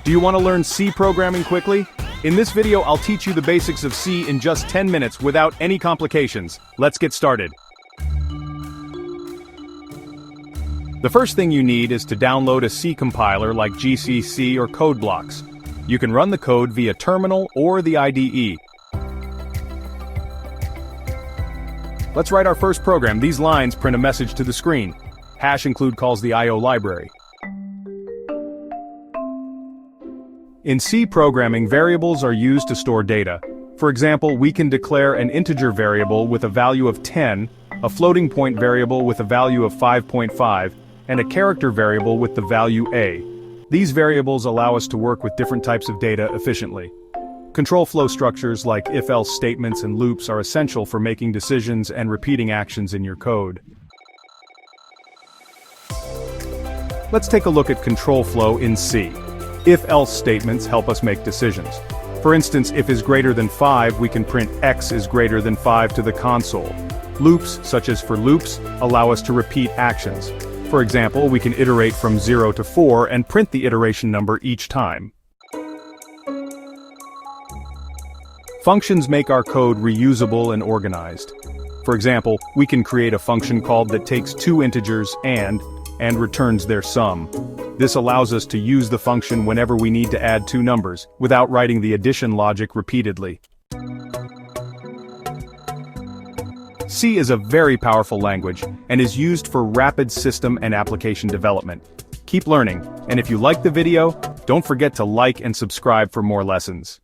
Do you want to learn C programming quickly? In this video, I'll teach you the basics of C in just 10 minutes without any complications. Let's get started. The first thing you need is to download a C compiler like GCC or CodeBlocks. You can run the code via terminal or the IDE. Let's write our first program. These lines print a message to the screen. Hash include calls the I/O library. In C programming, variables are used to store data. For example, we can declare an integer variable with a value of 10, a floating point variable with a value of 5.5, and a character variable with the value a. These variables allow us to work with different types of data efficiently. Control flow structures like if-else statements and loops are essential for making decisions and repeating actions in your code. Let's take a look at control flow in C. If-else statements help us make decisions. For instance, if is greater than 5, we can print x is greater than 5 to the console. Loops, such as for loops, allow us to repeat actions. For example, we can iterate from 0 to 4 and print the iteration number each time. Functions make our code reusable and organized. For example, we can create a function called that takes two integers and returns their sum. This allows us to use the function whenever we need to add two numbers, without writing the addition logic repeatedly. C is a very powerful language, and is used for rapid system and application development. Keep learning, and if you like the video, don't forget to like and subscribe for more lessons.